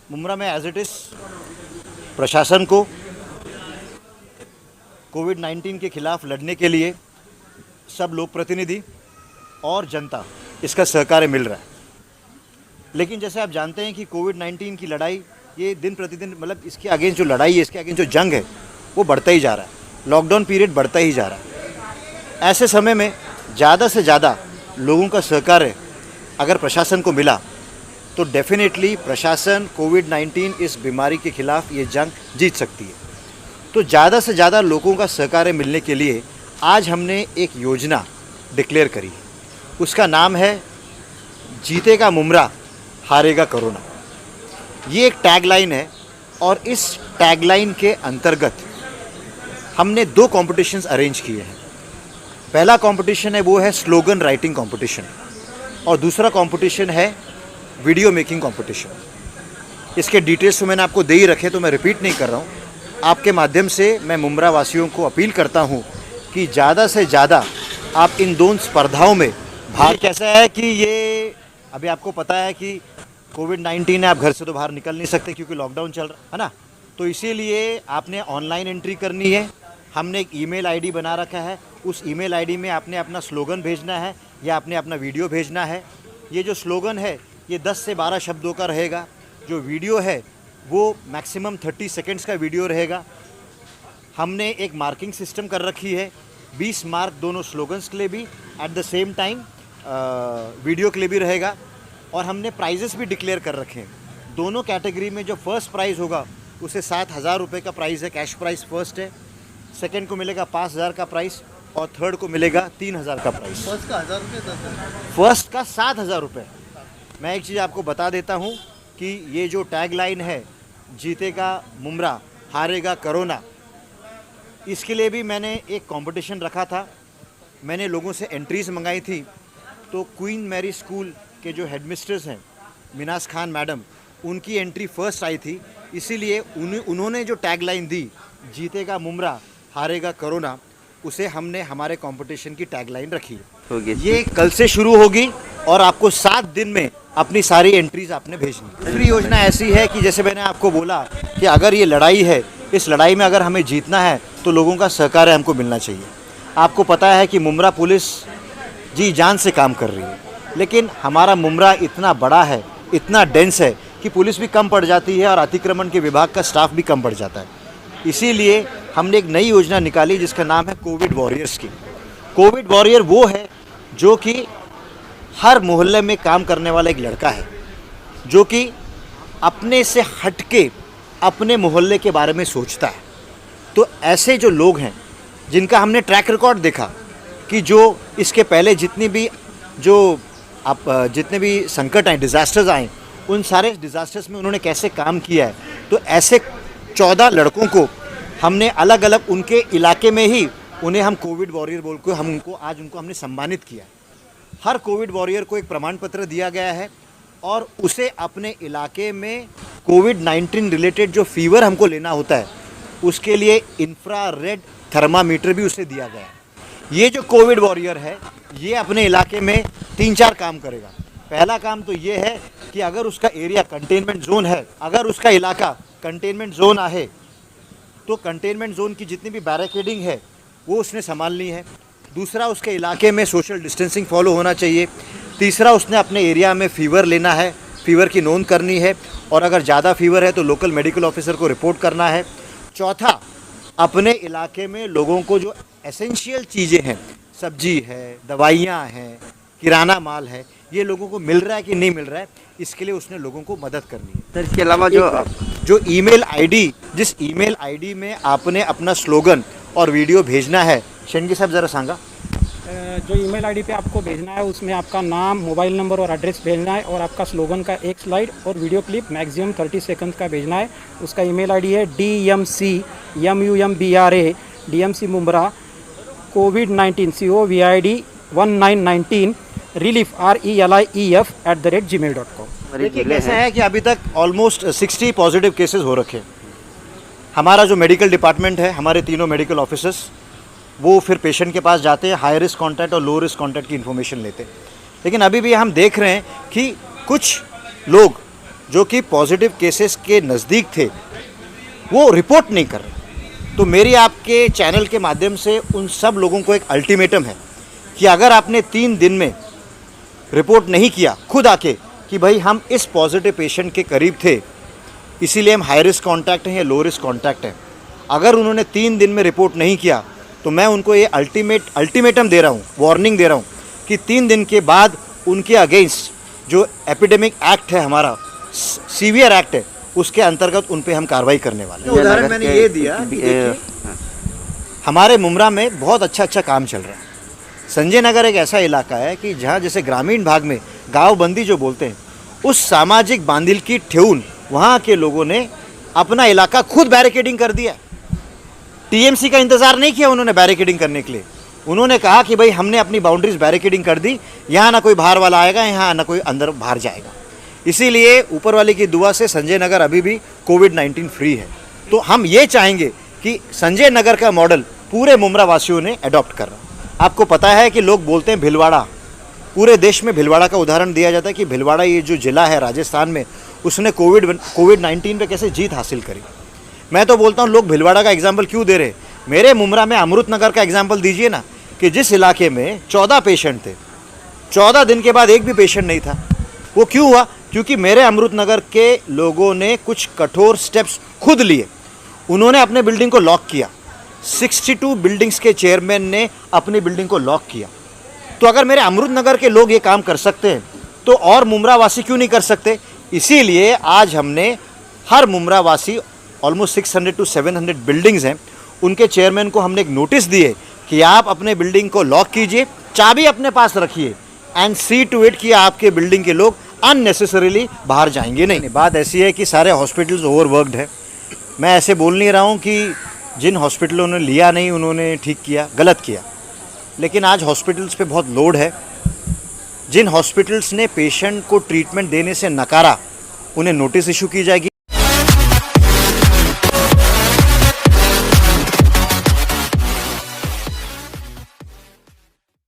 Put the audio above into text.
मुमरा में as it is प्रशासन को कोविड-19 के खिलाफ लड़ने के लिए सब लोक प्रतिनिधि और जनता इसका सहकार्य मिल रहा है। लेकिन जैसे आप जानते हैं कि कोविड-19 की लड़ाई ये दिन प्रतिदिन मतलब इसके अगेंस्ट जो लड़ाई है, इसके अगेंस्ट जो जंग है वो बढ़ता ही जा रहा है। लॉकडाउन पीरियड बढ़ता ही जा रहा है। ऐसे समय में ज़्यादा से ज़्यादा लोगों का सहकार्य अगर प्रशासन को मिला तो डेफिनेटली प्रशासन कोविड-19 इस बीमारी के खिलाफ ये जंग जीत सकती है। तो ज़्यादा से ज़्यादा लोगों का सहकार्य मिलने के लिए आज हमने एक योजना डिक्लेयर करी है। उसका नाम है जीतेगा मुमरा, हारेगा कोरोना। ये एक टैगलाइन है और इस टैगलाइन के अंतर्गत हमने 2 कॉम्पिटिशन्स अरेंज किए हैं। पहला कॉम्पिटिशन है वो है स्लोगन राइटिंग कॉम्पिटिशन और दूसरा कॉम्पिटिशन है वीडियो मेकिंग कॉम्पिटिशन। इसके डिटेल्स तो मैंने आपको दे ही रखे, तो मैं रिपीट नहीं कर रहा हूँ। आपके माध्यम से मैं मुमरा वासियों को अपील करता हूँ कि ज़्यादा से ज़्यादा आप इन दोनों स्पर्धाओं में भाग। कैसा है कि ये अभी आपको पता है कि कोविड-19 है, आप घर से तो बाहर निकल नहीं सकते क्योंकि लॉकडाउन चल रहा है ना। तो इसीलिए आपने ऑनलाइन एंट्री करनी है। हमने एक ईमेल आईडी बना रखा है। उस ईमेल आईडी में आपने अपना स्लोगन भेजना है या आपने अपना वीडियो भेजना है। ये जो स्लोगन है ये 10 से 12 शब्दों का रहेगा। जो वीडियो है वो मैक्सिमम 30 सेकेंड्स का वीडियो रहेगा। हमने एक मार्किंग सिस्टम कर रखी है, 20 मार्क दोनों स्लोगन्स के लिए भी, at the same time video के लिए भी रहेगा। और हमने प्राइजेस भी डिक्लेयर कर रखे हैं। दोनों कैटेगरी में जो फर्स्ट प्राइज़ होगा उसे 7,000 रुपये का प्राइज़ है, कैश प्राइज़ फर्स्ट है। सेकेंड को मिलेगा 5,000 का प्राइस और थर्ड को मिलेगा 3,000 का प्राइस। फर्स्ट का 1,000 रुपये, फर्स्ट का 7,000 रुपये। मैं एक चीज़ आपको बता देता हूँ कि ये जो टैगलाइन है जीतेगा मुमरा, हारेगा कोरोना, इसके लिए भी मैंने एक कंपटीशन रखा था। मैंने लोगों से एंट्रीज़ मंगाई थी। तो क्वीन मैरी स्कूल के जो हेडमिस्ट्रेस हैं मिनास खान मैडम, उनकी एंट्री फर्स्ट आई थी। इसीलिए उन्होंने जो टैगलाइन दी जीतेगा मुमरा, हारेगा कोरोना, उसे हमने हमारे कंपटीशन की टैगलाइन रखी है। ये कल से शुरू होगी और आपको 7 दिन में अपनी सारी एंट्रीज आपने भेजनी। दूसरी योजना ऐसी है कि जैसे मैंने आपको बोला कि अगर ये लड़ाई है, इस लड़ाई में अगर हमें जीतना है तो लोगों का सहकार्य हमको मिलना चाहिए। आपको पता है कि मुमरा पुलिस जी जान से काम कर रही है, लेकिन हमारा मुमरा इतना बड़ा है, इतना डेंस है कि पुलिस भी कम पड़ जाती है और अतिक्रमण के विभाग का स्टाफ भी कम पड़ जाता है। इसीलिए हमने एक नई योजना निकाली जिसका नाम है कोविड वॉरियर्स की। कोविड वॉरियर वो है जो कि हर मोहल्ले में काम करने वाला एक लड़का है, जो कि अपने से हटके अपने मोहल्ले के बारे में सोचता है। तो ऐसे जो लोग हैं जिनका हमने ट्रैक रिकॉर्ड देखा कि जो इसके पहले जितने भी संकट आए, डिज़ास्टर्स आए, उन सारे डिज़ास्टर्स में उन्होंने कैसे काम किया है। तो ऐसे 14 लड़कों को हमने अलग अलग उनके इलाके में ही उन्हें हम कोविड वॉरियर बोल के हमने सम्मानित किया। हर कोविड वॉरियर को एक प्रमाण पत्र दिया गया है और उसे अपने इलाके में कोविड-19 रिलेटेड जो फीवर हमको लेना होता है उसके लिए इंफ्रारेड थर्मामीटर भी उसे दिया गया है। ये जो कोविड वॉरियर है ये अपने इलाके में 3-4 काम करेगा। पहला काम तो ये है कि अगर उसका एरिया कंटेनमेंट जोन है, अगर उसका इलाका कंटेनमेंट जोन है तो कंटेनमेंट जोन की जितनी भी बैरिकेडिंग है वो उसने संभालनी है। दूसरा, उसके इलाके में सोशल डिस्टेंसिंग फॉलो होना चाहिए। तीसरा, उसने अपने एरिया में फ़ीवर लेना है, फ़ीवर की नोंद करनी है और अगर ज़्यादा फीवर है तो लोकल मेडिकल ऑफिसर को रिपोर्ट करना है। चौथा, अपने इलाके में लोगों को जो एसेंशियल चीज़ें हैं, सब्जी है, दवाइयाँ हैं, किराना माल है, ये लोगों को मिल रहा है कि नहीं मिल रहा है, इसके लिए उसने लोगों को मदद करनी है। सर इसके अलावा जो ईमेल आईडी, जिस ईमेल आईडी में आपने अपना स्लोगन और वीडियो भेजना है, शेंडगे साहब ज़रा सांगा। जो ईमेल आईडी पे आपको भेजना है उसमें आपका नाम, मोबाइल नंबर और एड्रेस भेजना है और आपका स्लोगन का एक स्लाइड और वीडियो क्लिप मैक्सिमम 30 सेकंड का भेजना है। उसका ईमेल आईडी है DMCMUMBRA DMC Mumbra COVID-19 COVID-19 relief RELIEF@gmail.com। देखिए कैसा है कि अभी तक ऑलमोस्ट 60 पॉजिटिव केसेस हो रखे हैं। हमारा जो मेडिकल डिपार्टमेंट है, हमारे तीनों मेडिकल ऑफिसर्स वो फिर पेशेंट के पास जाते हैं, हाई रिस्क कॉन्टैक्ट और लो रिस्क कॉन्टैक्ट की इन्फॉर्मेशन लेते हैं। लेकिन अभी भी हम देख रहे हैं कि कुछ लोग जो कि पॉजिटिव केसेस के नज़दीक थे वो रिपोर्ट नहीं कर रहे। तो मेरी आपके चैनल के माध्यम से उन सब लोगों को एक अल्टीमेटम है कि अगर आपने 3 दिन में रिपोर्ट नहीं किया खुद आके कि भाई हम इस पॉजिटिव पेशेंट के करीब थे, इसीलिए हम हाई रिस्क कॉन्टैक्ट हैं या लो रिस्क कॉन्टैक्ट हैं, अगर उन्होंने 3 दिन में रिपोर्ट नहीं किया तो मैं उनको ये अल्टीमेटम दे रहा हूँ, वार्निंग दे रहा हूँ कि 3 दिन के बाद उनके अगेंस्ट जो एपिडेमिक एक्ट है हमारा, सीवियर एक्ट है, उसके अंतर्गत उन पे हम कार्रवाई करने वाले हैं। उदाहरण मैंने ये दिया कि देखिए हमारे मुमरा में बहुत अच्छा काम चल रहा है। संजय नगर एक ऐसा इलाका है कि जहाँ जैसे ग्रामीण भाग में गांव बंदी जो बोलते हैं, उस सामाजिक बांधिल की ठेउन वहाँ के लोगों ने अपना इलाका खुद बैरिकेडिंग कर दिया। टीएमसी का इंतज़ार नहीं किया उन्होंने बैरिकेडिंग करने के लिए। उन्होंने कहा कि भाई हमने अपनी बाउंड्रीज बैरिकेडिंग कर दी, यहाँ ना कोई बाहर वाला आएगा, यहाँ ना कोई अंदर बाहर जाएगा। इसीलिए ऊपर वाले की दुआ से संजय नगर अभी भी कोविड-19 फ्री है। तो हम ये चाहेंगे कि संजय नगर का मॉडल पूरे मुमरा वासियों ने अडॉप्ट कर रहा। आपको पता है कि लोग बोलते हैं भिलवाड़ा, पूरे देश में भिलवाड़ा का उदाहरण दिया जाता है कि भिलवाड़ा ये जो ज़िला है राजस्थान में, उसने कोविड-19 पे कैसे जीत हासिल करी। मैं तो बोलता हूँ लोग भिलवाड़ा का एग्जाम्पल क्यों दे रहे, मेरे मुमरा में अमृत नगर का एग्जाम्पल दीजिए ना, कि जिस इलाके में 14 पेशेंट थे, 14 दिन के बाद एक भी पेशेंट नहीं था। वो क्यों हुआ? क्योंकि मेरे अमृत नगर के लोगों ने कुछ कठोर स्टेप्स खुद लिए। उन्होंने अपने बिल्डिंग को लॉक किया। 62 बिल्डिंग्स के चेयरमैन ने अपनी बिल्डिंग को लॉक किया। तो अगर मेरे अमृत नगर के लोग ये काम कर सकते हैं तो और मुमरा वासी क्यों नहीं कर सकते? इसीलिए आज हमने हर मुमरा वासी, ऑलमोस्ट 600 to 700 बिल्डिंग्स हैं, उनके चेयरमैन को हमने एक नोटिस दिए कि आप अपने बिल्डिंग को लॉक कीजिए, चाबी अपने पास रखिए एंड सी टू इट कि आपके बिल्डिंग के लोग अननेसेसरीली बाहर जाएंगे नहीं। बात ऐसी है कि सारे हॉस्पिटल्स ओवरवर्कड है। मैं ऐसे बोल नहीं रहा हूँ कि जिन हॉस्पिटलों ने लिया नहीं उन्होंने ठीक किया, गलत किया, लेकिन आज हॉस्पिटल्स पे बहुत लोड है। जिन हॉस्पिटल्स ने पेशेंट को ट्रीटमेंट देने से नकारा, उन्हें नोटिस इशू की जाएगी।